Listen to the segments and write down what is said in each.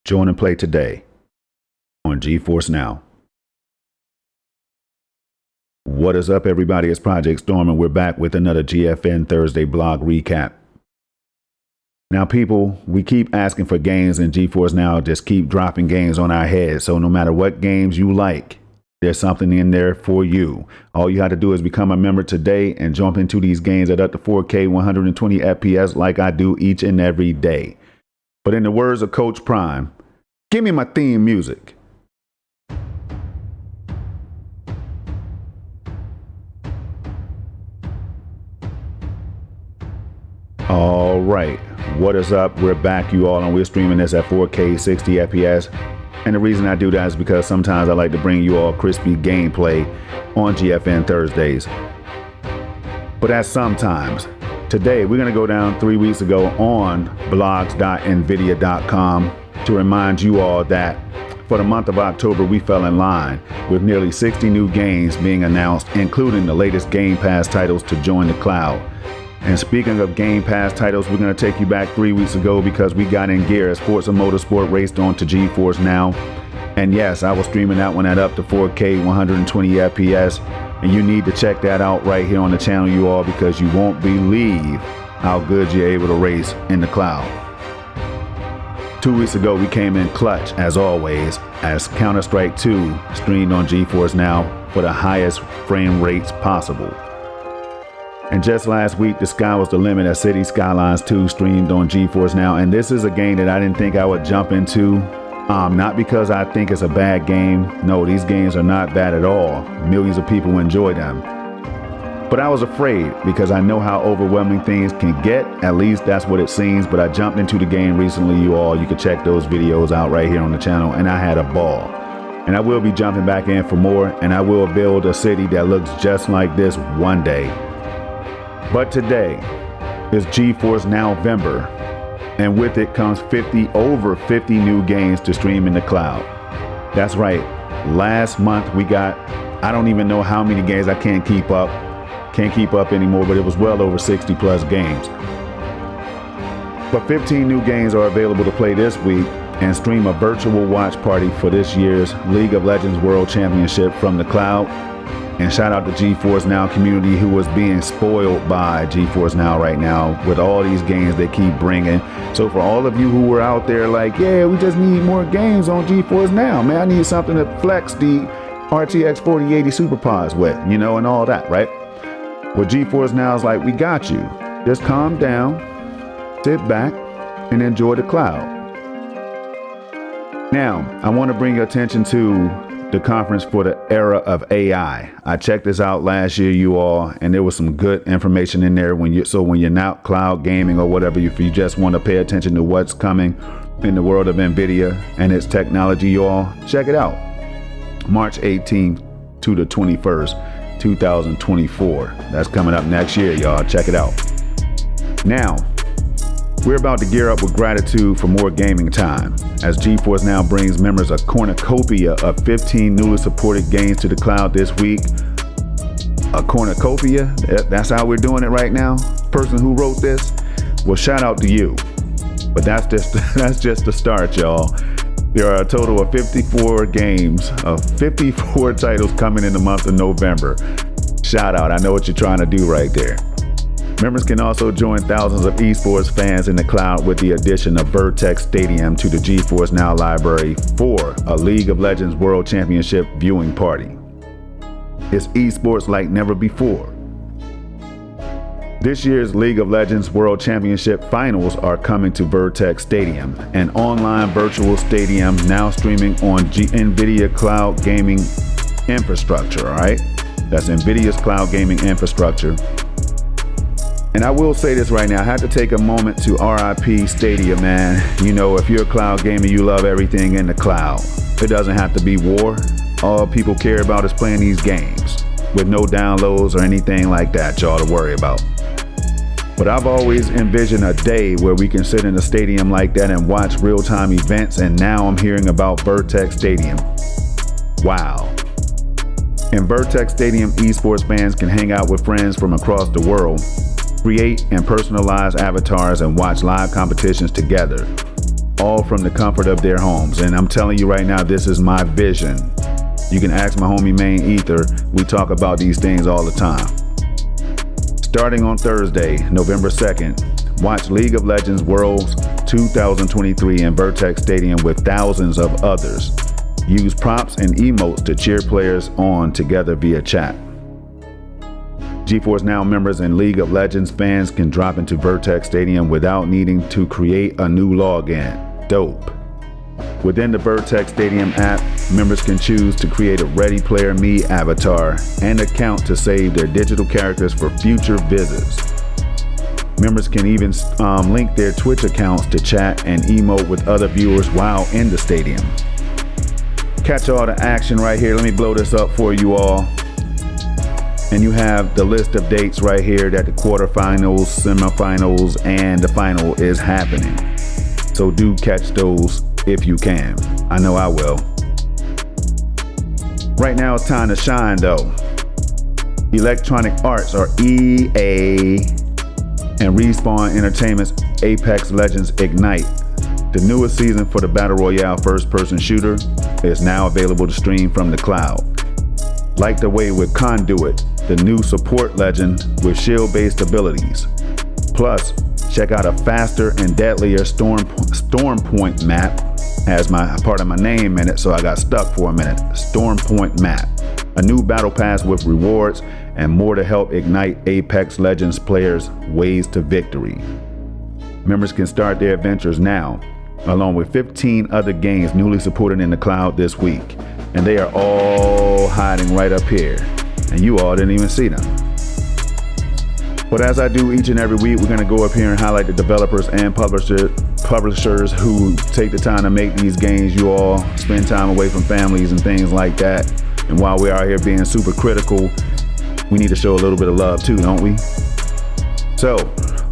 Join and play today on GeForce Now. What is up, everybody? It's Project Storm, and we're back with another GFN Thursday blog recap. Now, people, we keep asking for games, and GeForce Now just keep dropping games on our heads. So no matter what games you like, there's something in there for you. All you have to do is become a member today and jump into these games at up to 4K 120 FPS like I do each and every day. But in the words of Coach Prime, give me my theme music. All right, what is up? We're back, you all, and we're streaming this at 4K 60 FPS. And the reason I do that is because sometimes I like to bring you all crispy gameplay on GFN Thursdays. But that's sometimes. Today, we're going to go down 3 weeks ago on blogs.nvidia.com to remind you all that for the month of October, we fell in line with nearly 60 new games being announced, including the latest Game Pass titles to join the cloud. And speaking of Game Pass titles, we're going to take you back 3 weeks ago because we got in gear as Sports and Motorsport raced on to GeForce Now. And yes, I was streaming that one at up to 4K 120 FPS. And you need to check that out right here on the channel, you all, because you won't believe how good you're able to race in the cloud. 2 weeks ago, we came in clutch, as always, as Counter-Strike 2 streamed on GeForce Now for the highest frame rates possible. And just last week, the sky was the limit as City Skylines 2 streamed on GeForce Now. And this is a game that I didn't think I would jump into. Not because I think it's a bad game. No, these games are not bad at all. Millions of people enjoy them. But I was afraid because I know how overwhelming things can get. At least that's what it seems. But I jumped into the game recently, you all. You can check those videos out right here on the channel. And I had a ball. And I will be jumping back in for more. And I will build a city that looks just like this one day. But today is GeForce November, and with it comes over 50 new games to stream in the cloud. That's right. Last month we got, I don't even know how many games. I can't keep up anymore, but it was well over 60 plus games. But 15 new games are available to play this week and stream a virtual watch party for this year's League of Legends World Championship from the cloud. And shout out to GeForce Now community who was being spoiled by GeForce Now right now with all these games they keep bringing. So for all of you who were out there like, yeah, we just need more games on GeForce Now, man, I need something to flex the RTX 4080 SuperPods with, you know, and all that, right? Well, GeForce Now is like, we got you. Just calm down, sit back, and enjoy the cloud. Now, I want to bring your attention to the conference for the era of AI. I checked this out last year, you all, and there was some good information in there when you're not cloud gaming or whatever, if you just want to pay attention to what's coming in the world of Nvidia and its technology, you all, check it out. March 18th to the 21st, 2024. That's coming up next year, y'all. Check it out. Now, we're about to gear up with gratitude for more gaming time, as GeForce Now brings members a cornucopia of 15 newly supported games to the cloud this week. A cornucopia? That's how we're doing it right now? Person who wrote this? Well, shout out to you. But that's just the start, y'all. There are a total of 54 games, of 54 titles coming in the month of November. Shout out, I know what you're trying to do right there. Members can also join thousands of esports fans in the cloud with the addition of Vertex Stadium to the GeForce Now library for a League of Legends World Championship viewing party. It's esports like never before. This year's League of Legends World Championship finals are coming to Vertex Stadium, an online virtual stadium now streaming on Nvidia cloud gaming infrastructure, all right? That's Nvidia's cloud gaming infrastructure. And I will say this right now, I have to take a moment to RIP Stadia, man. You know, if you're a cloud gamer, you love everything in the cloud. It doesn't have to be war. All people care about is playing these games with no downloads or anything like that, y'all, to worry about. But I've always envisioned a day where we can sit in a stadium like that and watch real-time events, and now I'm hearing about Vertex Stadium. Wow. In Vertex Stadium, esports fans can hang out with friends from across the world, create and personalize avatars, and watch live competitions together, all from the comfort of their homes. And I'm telling you right now, this is my vision. You can ask my homie Main Ether. We talk about these things all the time. Starting on Thursday, November 2nd, watch League of Legends Worlds 2023 in Vertex Stadium with thousands of others. Use props and emotes to cheer players on together via chat. GeForce Now members and League of Legends fans can drop into Vertex Stadium without needing to create a new login. Dope. Within the Vertex Stadium app, members can choose to create a Ready Player Me avatar and account to save their digital characters for future visits. Members can even link their Twitch accounts to chat and emote with other viewers while in the stadium. Catch all the action right here. Let me blow this up for you all. And you have the list of dates right here that the quarterfinals, semifinals, and the final is happening. So do catch those if you can. I know I will. Right now it's time to shine though. Electronic Arts, or EA, and Respawn Entertainment's Apex Legends Ignite, the newest season for the Battle Royale first-person shooter, is now available to stream from the cloud. Like the way with Conduit, the new support legend with shield-based abilities. Plus, check out a faster and deadlier Storm Point map. Has my part of my name in it, so I got stuck for a minute. Storm Point map. A new battle pass with rewards and more to help ignite Apex Legends players' ways to victory. Members can start their adventures now, along with 15 other games newly supported in the cloud this week. And they are all hiding right up here. And you all didn't even see them. But as I do each and every week, we're gonna go up here and highlight the developers and publishers who take the time to make these games. You all spend time away from families and things like that. And while we're out here being super critical, we need to show a little bit of love too, don't we? So,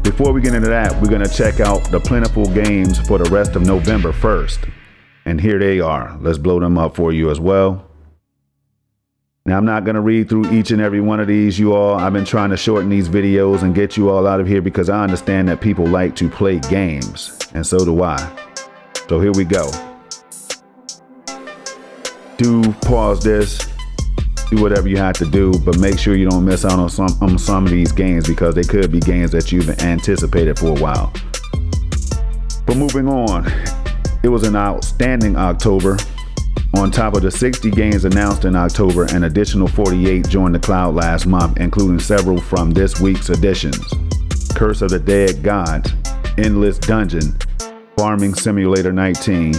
before we get into that, we're gonna check out the plentiful games for the rest of November 1st. And here they are. Let's blow them up for you as well. Now, I'm not gonna read through each and every one of these, you all. I've been trying to shorten these videos and get you all out of here because I understand that people like to play games, and so do I. So here we go. Do pause this, do whatever you have to do, but make sure you don't miss out on some of these games because they could be games that you've anticipated for a while. But moving on, it was an outstanding October. On top of the 60 games announced in October, an additional 48 joined the cloud last month, including several from this week's editions. Curse of the Dead Gods, Endless Dungeon, Farming Simulator 19,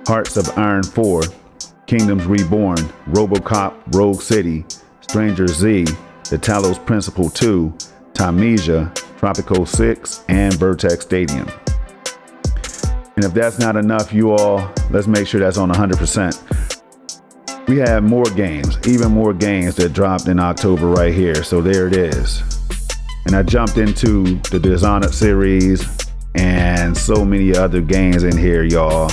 Hearts of Iron 4, Kingdoms Reborn, RoboCop Rogue City, Stranger Z, The Talos Principle 2, Tamiya, Tropico 6, and Vertex Stadium. And if that's not enough, you all, let's make sure that's on 100%. We have more games, even more games that dropped in October right here. So there it is. And I jumped into the Dishonored series and so many other games in here, y'all.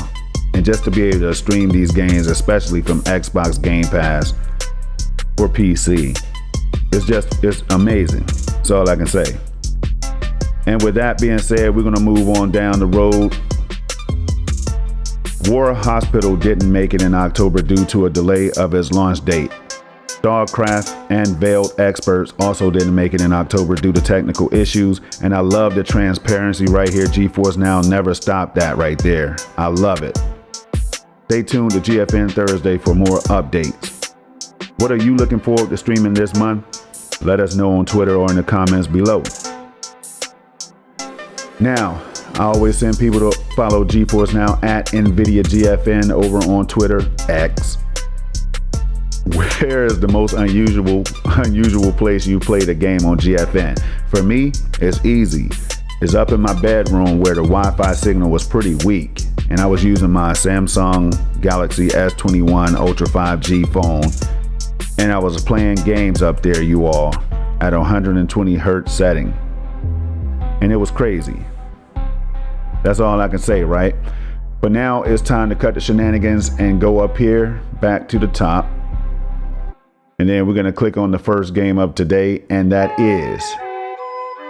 And just to be able to stream these games, especially from Xbox Game Pass or PC, it's amazing. That's all I can say. And with that being said, we're gonna move on down the road. War Hospital didn't make it in October due to a delay of its launch date. StarCraft and Veiled Experts also didn't make it in October due to technical issues, and I love the transparency right here. GeForce Now never stopped that right there. I love it. Stay tuned to GFN Thursday for more updates. What are you looking forward to streaming this month? Let us know on Twitter or in the comments below. Now, I always send people to follow GeForce Now at Nvidia GFN over on Twitter, X. Where is the most unusual place you played a game on GFN? For me, it's easy. It's up in my bedroom where the Wi-Fi signal was pretty weak, and I was using my Samsung Galaxy S21 Ultra 5G phone, and I was playing games up there, you all, at 120 hertz setting, and it was crazy. That's all I can say, right? But now it's time to cut the shenanigans and go up here, back to the top. And then we're gonna click on the first game of today, and that is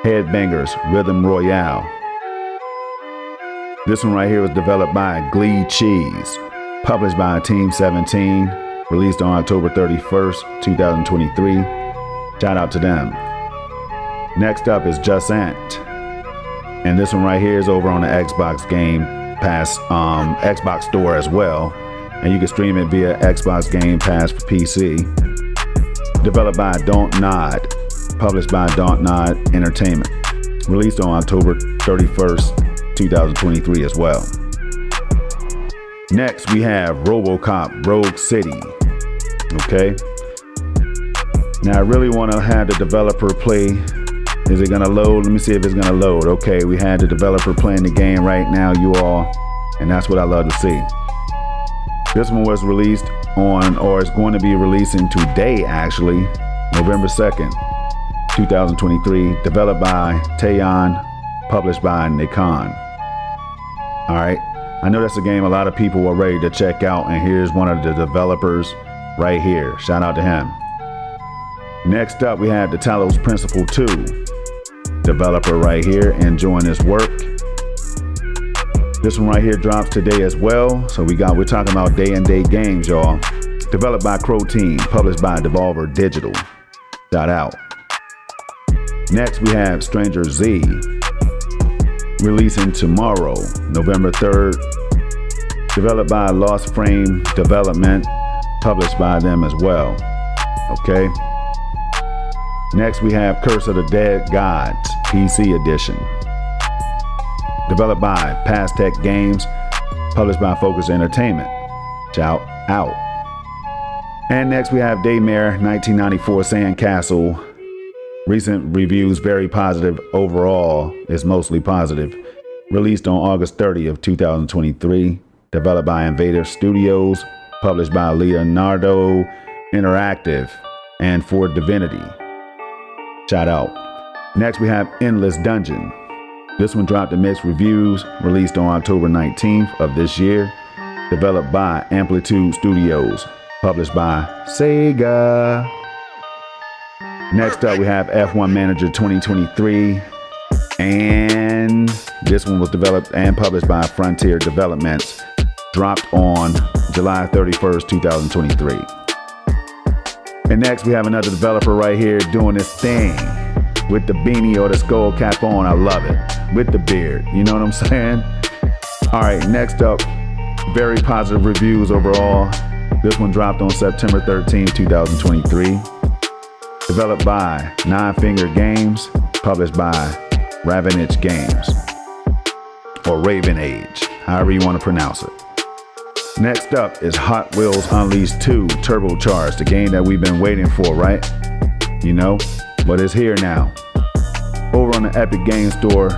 Headbangers Rhythm Royale. This one right here was developed by Glee Cheese, published by Team 17, released on October 31st, 2023. Shout out to them. Next up is Just Ant. And this one right here is over on the Xbox Game Pass Xbox store as well. And you can stream it via Xbox Game Pass for PC. Developed by Don't Nod, published by Don't Nod Entertainment. Released on October 31st, 2023 as well. Next, we have RoboCop Rogue City. Okay. Now I really want to have the developer play. Is it gonna load? Let me see if it's gonna load. Okay, we had the developer playing the game right now, you all, and that's what I love to see. This one was released on, or it's going to be releasing today actually, November 2nd, 2023, developed by Taeyon, published by Nikon. All right, I know that's a game a lot of people are ready to check out, and here's one of the developers right here. Shout out to him. Next up, we have the Talos Principle 2 developer right here, enjoying his work. This one right here drops today as well. So we're talking about day and date games, y'all. Developed by Crow Team, published by Devolver Digital. Shout out. Next, we have Stranger Z, releasing tomorrow, November 3rd. Developed by Lost Frame Development, published by them as well. Okay. Next, we have Curse of the Dead Gods, PC edition. Developed by Pastech Games, published by Focus Entertainment. Shout out. And next we have Daymare 1994 Sandcastle. Recent reviews very positive. Overall is mostly positive. Released on August 30th, 2023. Developed by Invader Studios, published by Leonardo Interactive and for Divinity. Shout out. Next we have Endless Dungeon. This one dropped in mixed reviews, released on October 19th of this year. Developed by Amplitude Studios, published by Sega. Next up we have F1 Manager 2023. And this one was developed and published by Frontier Developments. Dropped on July 31st, 2023. And next we have another developer right here doing this thing with the beanie or the skull cap on. I love it. With the beard. You know what I'm saying? All right, next up, very positive reviews overall. This one dropped on September 13, 2023. Developed by Nine Finger Games, published by Ravenage Games. Or Raven Age, however you want to pronounce it. Next up is Hot Wheels Unleashed 2 Turbocharged, the game that we've been waiting for, right? You know, but it's here now. Over on the Epic Games Store,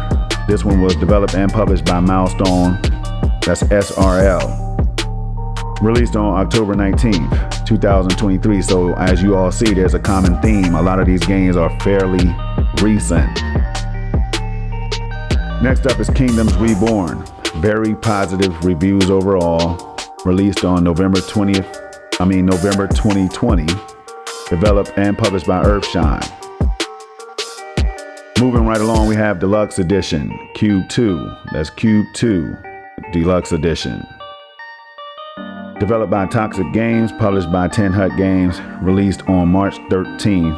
this one was developed and published by Milestone, that's SRL. Released on October 19th, 2023. So as you all see, there's a common theme. A lot of these games are fairly recent. Next up is Kingdoms Reborn. Very positive reviews overall. Released on November 2020. Developed and published by Earthshine. Moving right along, we have Deluxe Edition, Cube 2. That's Cube 2, Deluxe Edition. Developed by Toxic Games, published by Ten Hut Games, released on March 13,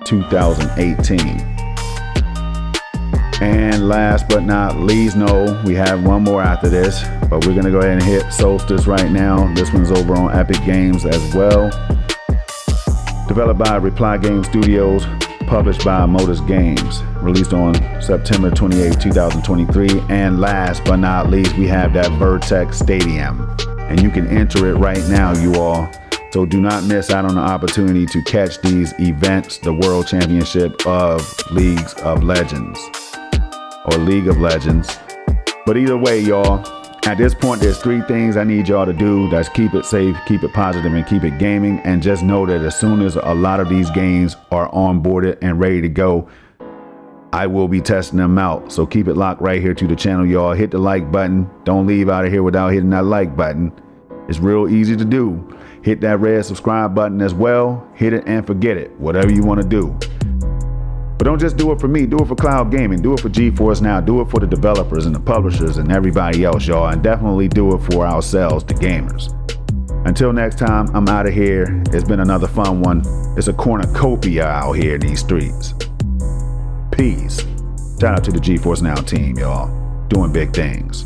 2018. And last but not least, no, we have one more after this, but we're gonna go ahead and hit Solstice right now. This one's over on Epic Games as well. Developed by Reply Game Studios, published by Modus Games, released on September 28, 2023. And last but not least, we have that Vertex Stadium, and you can enter it right now, you all. So do not miss out on the opportunity to catch these events, the World Championship of Leagues of Legends, or League of Legends. But either way, y'all, at this point, there's three things I need y'all to do. That's keep it safe, keep it positive, and keep it gaming. And just know that as soon as a lot of these games are onboarded and ready to go, I will be testing them out. So keep it locked right here to the channel, y'all. Hit the like button. Don't leave out of here without hitting that like button. It's real easy to do. Hit that red subscribe button as well. Hit it and forget it. Whatever you want to do. But don't just do it for me, do it for cloud gaming, do it for GeForce Now, do it for the developers and the publishers and everybody else, y'all, and definitely do it for ourselves, the gamers. Until next time, I'm out of here. It's been another fun one. It's a cornucopia out here in these streets. Peace. Shout out to the GeForce Now team, y'all. Doing big things.